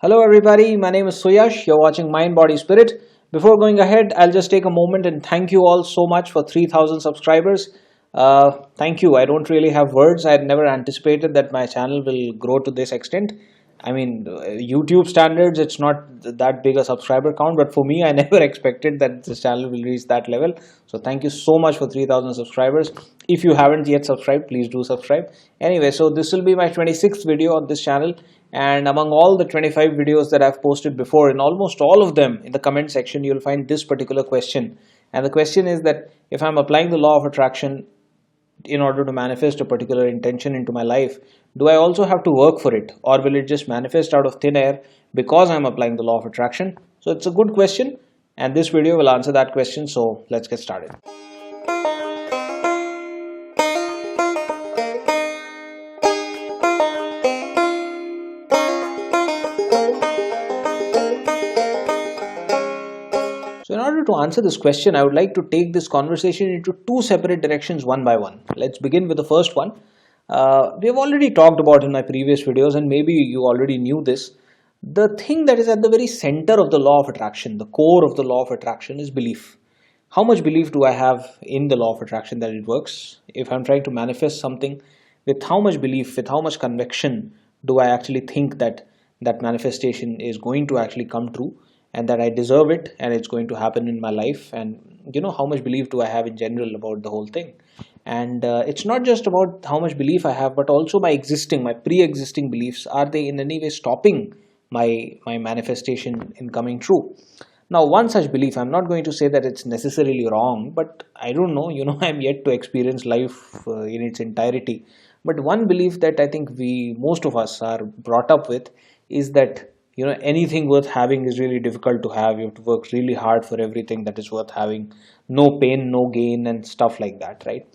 Hello everybody, my name is Suyash. You're watching Mind, Body, Spirit. Before going ahead, I'll just take a moment and thank you all so much for 3,000 subscribers. Thank you. I don't really have words. I had never anticipated that my channel will grow to this extent. I mean, YouTube standards, it's not that big a subscriber count, but for me, I never expected that this channel will reach that level. So thank you so much for 3,000 subscribers. If you haven't yet subscribed, please do subscribe. Anyway, so this will be my 26th video on this channel. And among all the 25 videos that I've posted before, in almost all of them, in the comment section, you'll find this particular question. And the question is that if I'm applying the law of attraction in order to manifest a particular intention into my life, do I also have to work for it, or will it just manifest out of thin air because I'm applying the law of attraction? So it's a good question, and this video will answer that question. So let's get started. So in order to answer this question, I would like to take this conversation into two separate directions one by one. Let's begin with the first one. We have already talked about in my previous videos, and maybe you already knew this. The thing that is at the very center of the law of attraction, the core of the law of attraction, is belief. How much belief do I have in the law of attraction that it works? If I'm trying to manifest something, with how much belief, with how much conviction do I actually think that that manifestation is going to actually come true, and that I deserve it and it's going to happen in my life? And how much belief do I have in general about the whole thing? And it's not just about how much belief I have, but also my pre-existing beliefs. Are they in any way stopping my manifestation in coming true? Now, one such belief, I'm not going to say that it's necessarily wrong, but I don't know, I'm yet to experience life in its entirety. But one belief that I think most of us are brought up with is that anything worth having is really difficult to have. You have to work really hard for everything that is worth having. No pain, no gain, and stuff like that, right?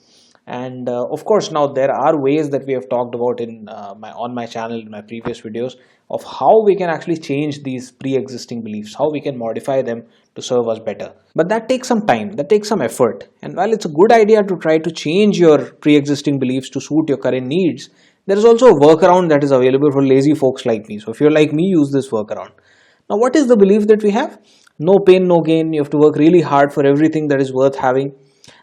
And of course, now there are ways that we have talked about on my channel in my previous videos of how we can actually change these pre-existing beliefs, how we can modify them to serve us better. But that takes some time, that takes some effort. And while it's a good idea to try to change your pre-existing beliefs to suit your current needs, there is also a workaround that is available for lazy folks like me. So if you're like me, use this workaround. Now, what is the belief that we have? No pain, no gain. You have to work really hard for everything that is worth having.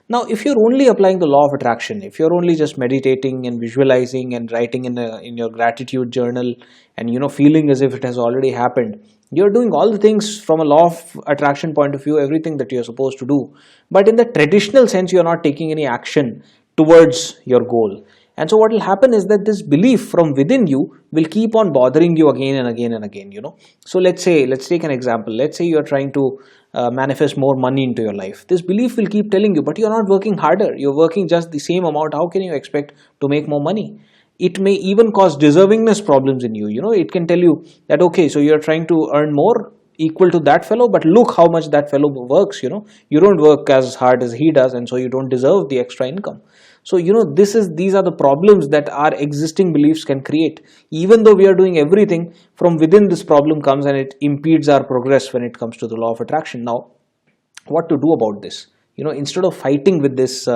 Now, if you're only applying the law of attraction, if you're only just meditating and visualizing and writing in your gratitude journal and feeling as if it has already happened, you're doing all the things from a law of attraction point of view, everything that you're supposed to do. But in the traditional sense, you're not taking any action towards your goal. And so what will happen is that this belief from within you will keep on bothering you again and again and again, So let's take an example. Let's say you're trying to manifest more money into your life. This belief will keep telling you, but you're not working harder. You're working just the same amount. How can you expect to make more money? It may even cause deservingness problems in you. It can tell you that, okay, so you're trying to earn more equal to that fellow, but look how much that fellow works. You don't work as hard as he does, and so you don't deserve the extra income. So these are the problems that our existing beliefs can create. Even though we are doing everything, from within this problem comes and it impedes our progress when it comes to the law of attraction. Now, what to do about this? Instead of fighting with this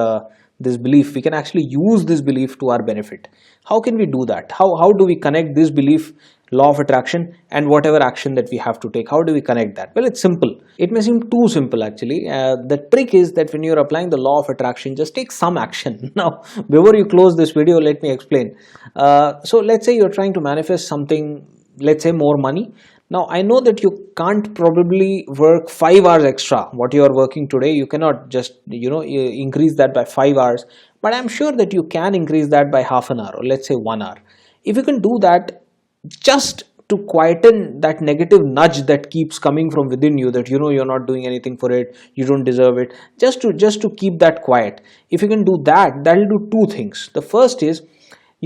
belief, we can actually use this belief to our benefit. How can we do that? How do we connect this belief, law of attraction, and whatever action that we have to take? How do we connect that? Well, it's simple. It may seem too simple actually. The trick is that when you're applying the law of attraction, just take some action. Now, before you close this video, let me explain. So let's say you're trying to manifest something, let's say more money. Now, I know that you can't probably work 5 hours extra. What you are working today, you cannot just, increase that by 5 hours. But I'm sure that you can increase that by half an hour, or let's say 1 hour. If you can do that, just to quieten that negative nudge that keeps coming from within you, that you're not doing anything for it, you don't deserve it, just to keep that quiet. If you can do that, that'll do two things. The first is,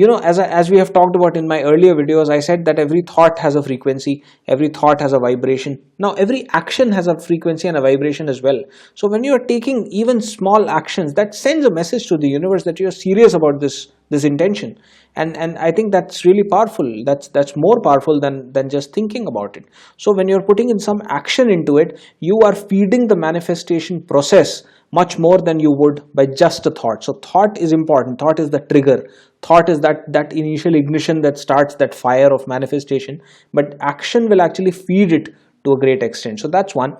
as we have talked about in my earlier videos, I said that every thought has a frequency, every thought has a vibration. Now, every action has a frequency and a vibration as well. So when you are taking even small actions, that sends a message to the universe that you're serious about this this intention. And I think that's really powerful. That's more powerful than just thinking about it. So when you're putting in some action into it, you are feeding the manifestation process much more than you would by just a thought. So thought is important. Thought is the trigger. Thought is that initial ignition that starts that fire of manifestation, but action will actually feed it to a great extent. So that's one.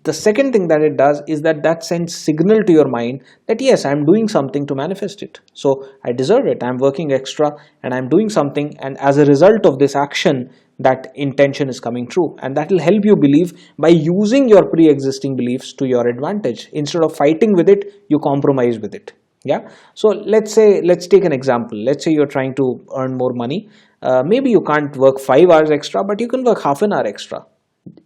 The second thing that it does is that sends signal to your mind that yes, I'm doing something to manifest it. So I deserve it. I'm working extra and I'm doing something, and as a result of this action, that intention is coming true, and that will help you believe by using your pre-existing beliefs to your advantage. Instead of fighting with it, you compromise with it. Yeah. So let's take an example. Let's say you're trying to earn more money. Maybe you can't work 5 hours extra, but you can work half an hour extra,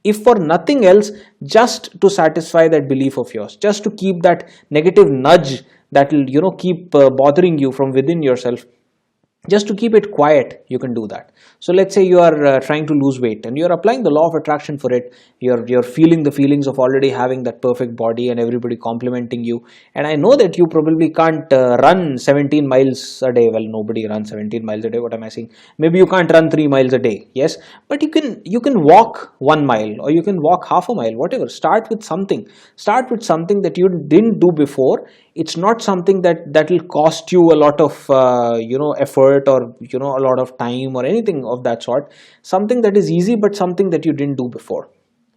if for nothing else, just to satisfy that belief of yours, just to keep that negative nudge that will keep bothering you from within yourself, just to keep it quiet. You can do that. So let's say you are trying to lose weight and you're applying the law of attraction for it. You're feeling the feelings of already having that perfect body and everybody complimenting you. And I know that you probably can't run 17 miles a day. Well, nobody runs 17 miles a day. What am I saying? Maybe you can't run 3 miles a day. Yes, but you can walk 1 mile, or you can walk half a mile, whatever. Start with something. Start with something that you didn't do before. It's not something that will cost you a lot of effort, or a lot of time, or anything of that sort. Something that is easy, but something that you didn't do before.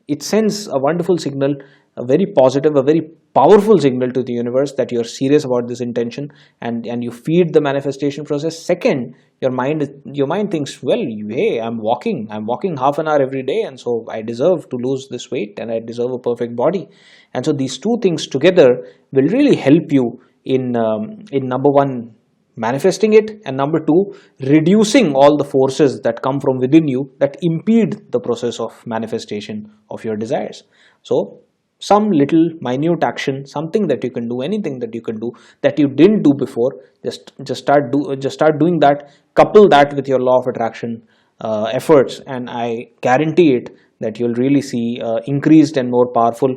It sends a wonderful signal, a very positive, a very powerful signal to the universe that you're serious about this intention, and you feed the manifestation process. Second, your mind thinks, well, hey, I'm walking half an hour every day, and so I deserve to lose this weight, and I deserve a perfect body. And so these two things together will really help you in number one, manifesting it, and number two, reducing all the forces that come from within you that impede the process of manifestation of your desires. So some little minute action, something that you can do, anything that you can do that you didn't do before, just start doing that. Couple that with your law of attraction efforts, and I guarantee it that you'll really see increased and more powerful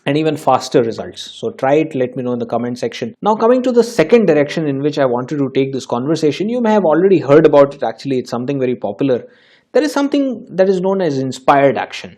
and even faster results. So try it, let me know in the comment section. Now coming to the second direction in which I wanted to take this conversation, you may have already heard about it. Actually, it's something very popular. There is something that is known as inspired action.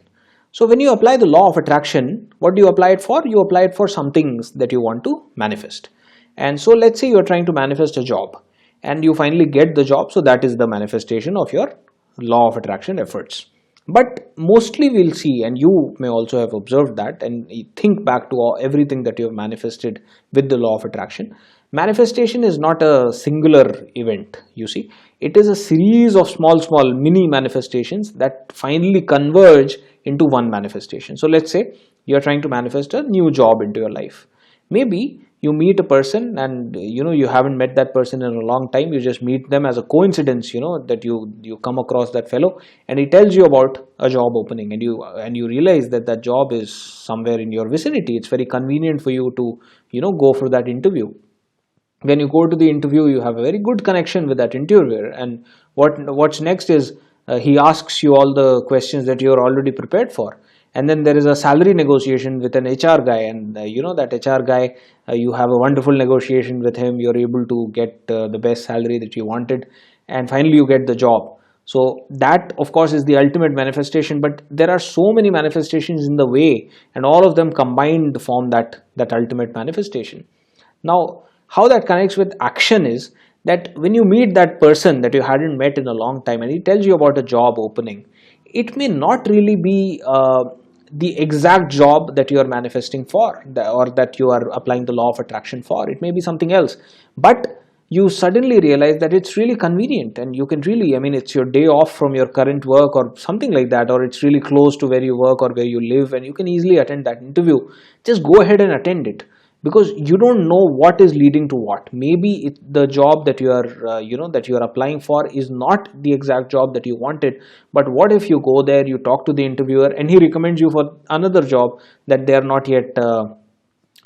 So when you apply the law of attraction, what do you apply it for? You apply it for some things that you want to manifest. And so let's say you're trying to manifest a job and you finally get the job. So that is the manifestation of your law of attraction efforts. But mostly we'll see, and you may also have observed that, and think back to everything that you have manifested with the law of attraction. Manifestation is not a singular event, you see. It is a series of small mini manifestations that finally converge into one manifestation. So let's say you're trying to manifest a new job into your life. Maybe you meet a person and you haven't met that person in a long time. You just meet them as a coincidence, that you come across that fellow and he tells you about a job opening, and you realize that job is somewhere in your vicinity. It's very convenient for you to go for that interview. When you go to the interview, you have a very good connection with that interviewer, and what's next is he asks you all the questions that you're already prepared for. And then there is a salary negotiation with an HR guy, and that HR guy, you have a wonderful negotiation with him. You're able to get the best salary that you wanted, and finally you get the job. So that, of course, is the ultimate manifestation. But there are so many manifestations in the way, and all of them combined form that ultimate manifestation. Now, how that connects with action is that when you meet that person that you hadn't met in a long time, and he tells you about a job opening, it may not really be the exact job that you are manifesting for, or that you are applying the law of attraction for. It may be something else, but you suddenly realize that it's really convenient, and you can really, it's your day off from your current work or something like that, or it's really close to where you work or where you live, and you can easily attend that interview. Just go ahead and attend it, because you don't know what is leading to what. Maybe the job that you are applying for is not the exact job that you wanted, but what if you go there, you talk to the interviewer, and he recommends you for another job that they are not yet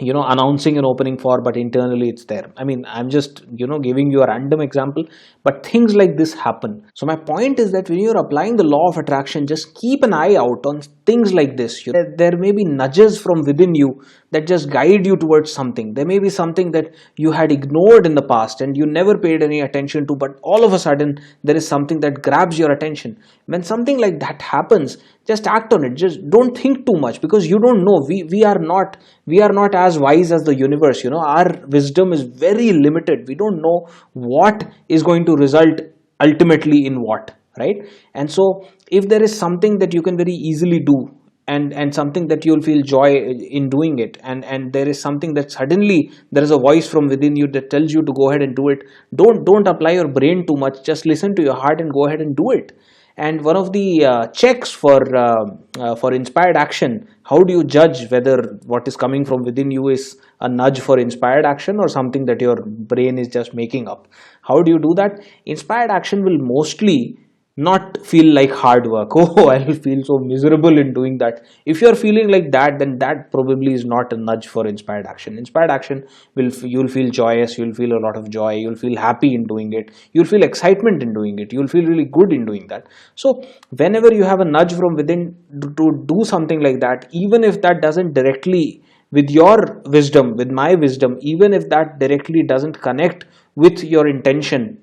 announcing an opening for, but internally it's there. I'm just giving you a random example, but things like this happen. So my point is that when you're applying the law of attraction, just keep an eye out on things like this. There may be nudges from within you that just guide you towards something. There may be something that you had ignored in the past and you never paid any attention to, but all of a sudden there is something that grabs your attention. When something like that happens, just act on it. Just don't think too much, because you don't know. We are not as wise as the universe. Our wisdom is very limited. We don't know what is going to result ultimately in what, right? And so if there is something that you can very easily do, and something that you'll feel joy in doing it, and there is something that suddenly there is a voice from within you that tells you to go ahead and do it, don't apply your brain too much. Just listen to your heart and go ahead and do it. And one of the checks for inspired action, how do you judge whether what is coming from within you is a nudge for inspired action or something that your brain is just making up? How do you do that? Inspired action will mostly not feel like hard work. Oh, I will feel so miserable in doing that. If you're feeling like that, then that probably is not a nudge for inspired action. Inspired action you'll feel joyous, you'll feel a lot of joy, you'll feel happy in doing it, you'll feel excitement in doing it, you'll feel really good in doing that. So whenever you have a nudge from within to do something like that, even if that doesn't directly with your wisdom, with my wisdom, even if that directly doesn't connect with your intention,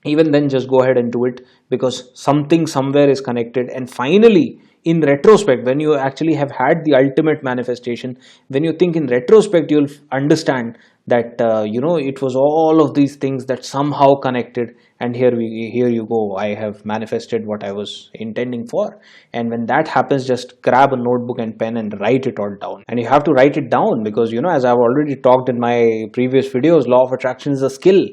even then just go ahead and do it, because something somewhere is connected. And finally, in retrospect, when you actually have had the ultimate manifestation, when you think in retrospect, you'll understand that it was all of these things that somehow connected, and here you go, I have manifested what I was intending for. And when that happens, just grab a notebook and pen and write it all down. And you have to write it down because, as I've already talked in my previous videos, law of attraction is a skill.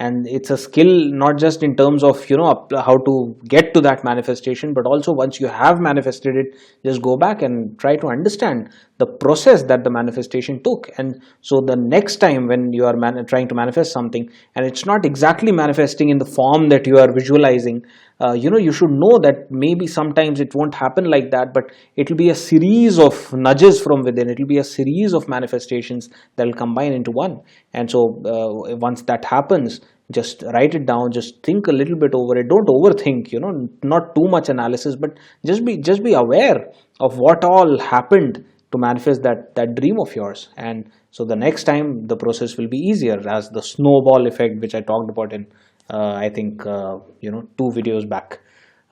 And it's a skill not just in terms of how to get to that manifestation, but also once you have manifested it, just go back and try to understand the process that the manifestation took. And so the next time when you are trying to manifest something and it's not exactly manifesting in the form that you are visualizing, you should know that maybe sometimes it won't happen like that, but it will be a series of nudges from within. It will be a series of manifestations that will combine into one. And so once that happens, just write it down, just think a little bit over it. Don't overthink, not too much analysis, but just be aware of what all happened to manifest that dream of yours. And so the next time the process will be easier, as the snowball effect, which I talked about in I think 2 videos back.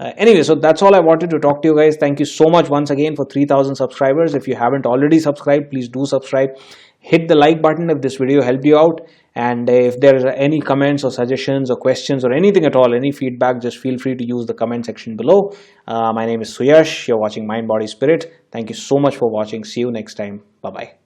Anyway, so that's all I wanted to talk to you guys. Thank you so much once again for 3,000 subscribers. If you haven't already subscribed, please do subscribe. Hit the like button if this video helped you out. And if there are any comments or suggestions or questions or anything at all, any feedback, just feel free to use the comment section below. My name is Suyash. You're watching Mind, Body, Spirit. Thank you so much for watching. See you next time. Bye-bye.